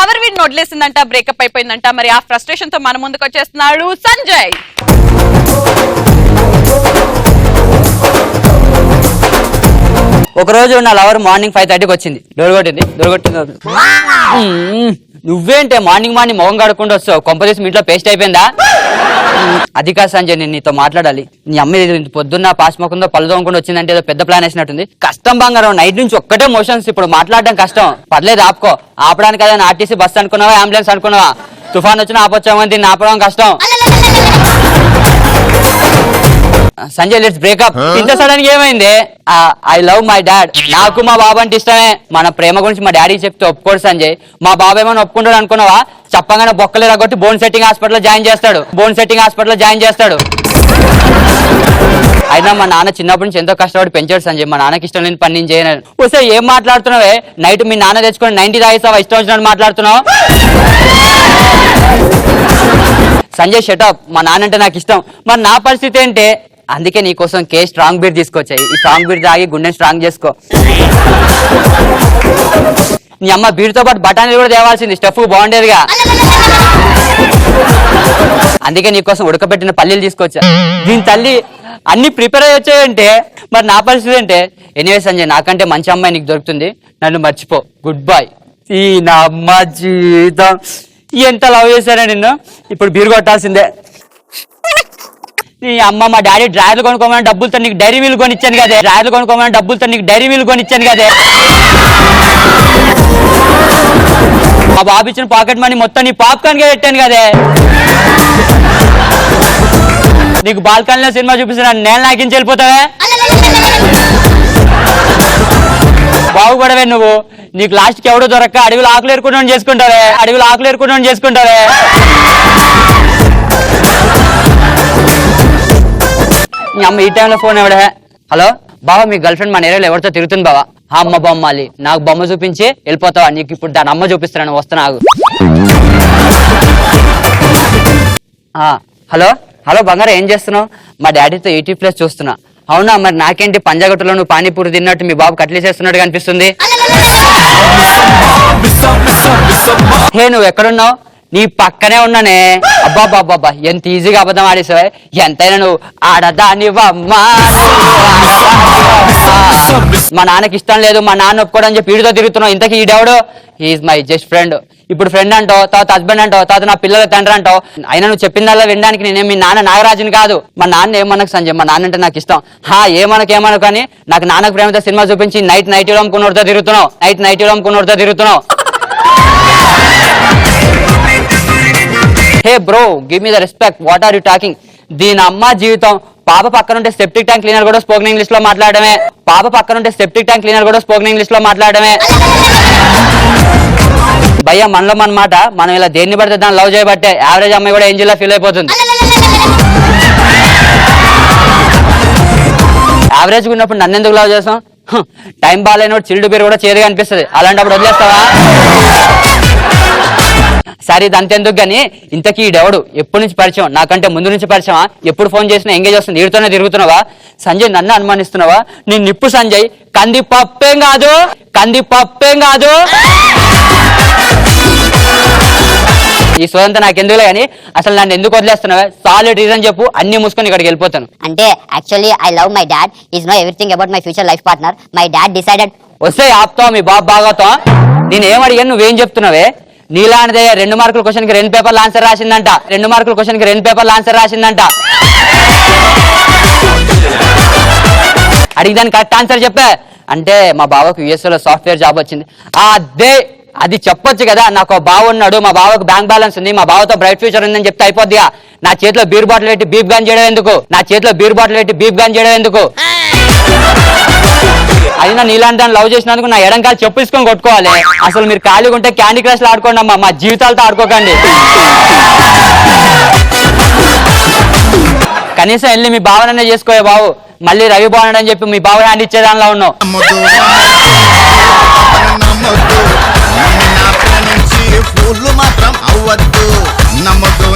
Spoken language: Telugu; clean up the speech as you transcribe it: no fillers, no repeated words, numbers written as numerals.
లవర్ వీడిని వదిలేసిందంట, బ్రేకప్ అయిపోయిందంట. మరి ఆ ఫ్రస్ట్రేషన్ తో మన ముందుకు వచ్చేస్తున్నాడు సంజయ్. ఒకరోజు నా లవర్ మార్నింగ్ 5:30కి వచ్చింది. డోర్ కొట్టింది. నువ్వేంటే మార్నింగ్ మొహం కడుక్కుంటూ వస్తావు? కొంపదీసి మీ ఇంట్లో పేస్ట్ అయిపోయిందా? అది కాదు సంజయ్, నేను నీతో మాట్లాడాలి. నీ అమ్మ పొద్దున్న పాస్ మొక్కంతో పళ్ళు తోముకుండా వచ్చిందంటే ఏదో పెద్ద ప్లాన్ వేసినట్టుంది. కష్టం బంగారం, నైట్ నుంచి ఒక్కటే మోషన్స్. ఇప్పుడు మాట్లాడడం కష్టం. పర్లేదు ఆపుకో. ఆపడానికి అదే ఆర్టీసీ బస్ అనుకున్నావా, అంబులెన్స్ అనుకున్నావా? తుఫాన్ వచ్చినా ఆపొచ్చామని దీన్ని ఆపడం కష్టం. Sanjay let's breakup. ఇంత సడన్ గా ఏమైంది? I love my dad. నాకు మా బాబు అంటే ఇష్టమే. మన ప్రేమ గురించి మా డాడీ చెప్తే ఒప్పుకోడు సంజయ్. మా బాబు ఏమైనా ఒప్పుకుంటాడు అనుకున్నావా? చెప్పగానే బొక్కలు రగొట్టి బోన్ సెట్టింగ్ హాస్పిటల్ జాయిన్ చేస్తాడు. అయినా మా నాన్న చిన్నప్పటి నుంచి ఎంతో కష్టపడి పెంచాడు సంజయ్. మా నాన్నకి ఇష్టం లేని పని నేను చేయను. వస్తే ఏం మాట్లాడుతున్నావే? నైట్ మీ నాన్న తెచ్చుకొని 90 తాగేస్తావా? ఇష్టం వచ్చినట్టు మాట్లాడుతున్నావు. సంజయ్ షటప్. మా నాన్న అంటే నాకు ఇష్టం. మరి నా పరిస్థితి ఏంటి? అందుకే నీకోసం స్ట్రాంగ్ బీర్ తీసుకొచ్చాయి. ఈ స్ట్రాంగ్ బీర్ తాగి గుండెని స్ట్రాంగ్ చేసుకో. నీ అమ్మ బీర్తో పాటు బఠానీలు కూడా తేవాల్సింది, స్టఫ్ బాగుండేదిగా. అందుకే నీకోసం ఉడకబెట్టిన పల్లీలు తీసుకొచ్చా. దీని తల్లి అన్ని ప్రిపేర్ అయ్యి వచ్చాయంటే మరి నా పరిస్థితి ఏంటే? ఎనీవే సంజయ్, నాకంటే మంచి అమ్మాయి నీకు దొరుకుతుంది. నన్ను మర్చిపో. Good bye. ఈ నా అమ్మ జీవితం. ఎంత లవ్ చేశానే నిన్ను. ఇప్పుడు బీరు కొట్టాల్సిందే. నీ అమ్మ మా డాడీ డ్రైవర్లు కొనుక్కోమని డబ్బులతో నీకు డైరీ మిల్ కొనిచ్చాను కదే. మా బాబు ఇచ్చిన పాకెట్ మనీ మొత్తం నీ పాప్కార్న్ గా పెట్టాను కదే. నీకు బాల్కనీలో సినిమా చూపిస్తున్నా, నేను నాకించి వెళ్ళిపోతావే. బాగుపడవే నువ్వు. నీకు లాస్ట్ కి ఎవడో దొరక్క అడవిలో ఆకులు ఏరుకుంటూ చేసుకుంటావే. మీ అమ్మ ఈ టైంలో ఫోన్ ఎవడే? హలో బావా, మీ గర్ల్ ఫ్రెండ్ మన ఏరియాలో ఎవరితో తిరుగుతుంది బావా? అమ్మ బొమ్మాలి. నాకు బొమ్మ చూపించి వెళ్ళిపోతావా? నీకు ఇప్పుడు దాని అమ్మ చూపిస్తున్నాను, వస్తున్నాగు. హలో బంగారం, ఏం చేస్తున్నావు? మా డాడీతో 80+ చూస్తున్నా. అవునా? మరి నాకేంటి పంజాగట్టులో నువ్వు పానీపూరి తిన్నట్టు మీ బాబు కట్లీ చేస్తున్నట్టు కనిపిస్తుంది. హే, నువ్వు ఎక్కడున్నావు? నీ పక్కనే ఉన్నానే. అబ్బాబ్బాబ్బా, ఎంత ఈజీగా అబద్ధం ఆడేసావే. ఎంతైనా నువ్వు ఆడదానివమ్మా. మా నాన్నకి ఇష్టం లేదు, మా నాన్న ఒప్పుకోడని చెప్పి వీడితో తిరుగుతున్నావు. ఇంతకీ ఈడెవడు? He is my just friend. ఇప్పుడు ఫ్రెండ్ అంటావు, తర్వాత హస్బెండ్ అంటావు, తర్వాత నా పిల్లల తండ్రి అంటావు. అయినా నువ్వు చెప్పిందల్లా వినడానికి నేనే మీ నాన్న నాగరాజుని కాదు. మా నాన్న ఏమనకు సంజయ్, మా నాన్న అంటే నాకు ఇష్టం. ఏమనకు కానీ నాకు నాన్నకు ప్రేమతో సినిమా చూపించి నైటీలో అమ్ముకున్నోడితో తిరుగుతున్నావు. Hey bro, give me the respect. What are you talking? దీని అమ్మ జీవితం. పాప పక్కనుంటే సెప్టిక్ ట్యాంక్ క్లీనర్ కూడా స్పోకెన్ ఇంగ్లీష్ లో మాట్లాడమే. భయ్యా, మనలో మన మాట మనం ఇలా దేన్ని పడితే దాన్ని లవ్ చేయబట్టే యావరేజ్ అమ్మాయి కూడా ఏంజిల్లా ఫీల్ అయిపోతుంది. యావరేజ్ ఉన్నప్పుడు నన్ను ఎందుకు లవ్ చేస్తాం? టైం బాగాలేనోడు చిల్డ్ బీర్ కూడా చేదుగా అనిపిస్తుంది. అలాంటప్పుడు వదిలేస్తావా? సరే, ఇదంతెందుకు గానీ ఇంతకీ ఈడెవడు? ఎప్పటి నుంచి పరిచయం? నాకంటే ముందు నుంచి పరిచయమా? ఎప్పుడు ఫోన్ చేసినా ఎంగేజ్ వస్తుంది. వీడితోనే తిరుగుతున్నావా? సంజయ్, నన్ను అనుమానిస్తున్నావా? నీ నిప్పు సంజయ్. కంది పప్పేం కాదు. ఈ సోదంతా నాకెందుకులే కానీ అసలు నన్ను ఎందుకు వదిలేస్తున్నావా? సాలిడ్ రీజన్ చెప్పు, అన్ని మూసుకొని ఇక్కడికి వెళ్ళిపోతాను. అంటే actually I love my dad. Is know everything about my future life partner. My dad decided. వస్తే ఆపుతావు మీ బాబు బాగోతాం. నేను ఏం అడిగాను, నువ్వేం చెప్తున్నావే? నీలాంటిదే 2 మార్కుల క్వశ్చన్ కి 2 పేపర్లు ఆన్సర్ రాసిందంట. అడిగిదాన్ని కరెక్ట్ ఆన్సర్ చెప్పా. అంటే మా బావకు యుఎస్ఏ లో సాఫ్ట్వేర్ జాబ్ వచ్చింది. అది చెప్పొచ్చు కదా. నాకు బావ ఉన్నాడు, మా బావకు బ్యాంక్ బ్యాలెన్స్ ఉంది, మా బావతో బ్రైట్ ఫ్యూచర్ ఉందని చెప్తే అయిపోద్దిగా. నా చేతిలో బీర్ బాటిల్ పెట్టి బీప్ గాన్ చేయడం ఎందుకు? అయినా నీలాంటి దాన్ని లవ్ చేసినందుకు నా ఎడంకాలు చెప్పు తీసుకొని కొట్టుకోవాలి. అసలు మీరు ఖాళీగా ఉంటే క్యాండీ క్రష్ ఆడుకోండి అమ్మా, మా జీవితాలతో ఆడుకోకండి. కనీసం వెళ్ళి మీ భావననే చేసుకోవే బావు. మళ్ళీ రవి బాగున్నాడు అని చెప్పి మీ బావ హ్యాండ్ ఇచ్చేదానిలో ఉన్నావు. మాత్రం అవ్వద్దు, నమ్మదు.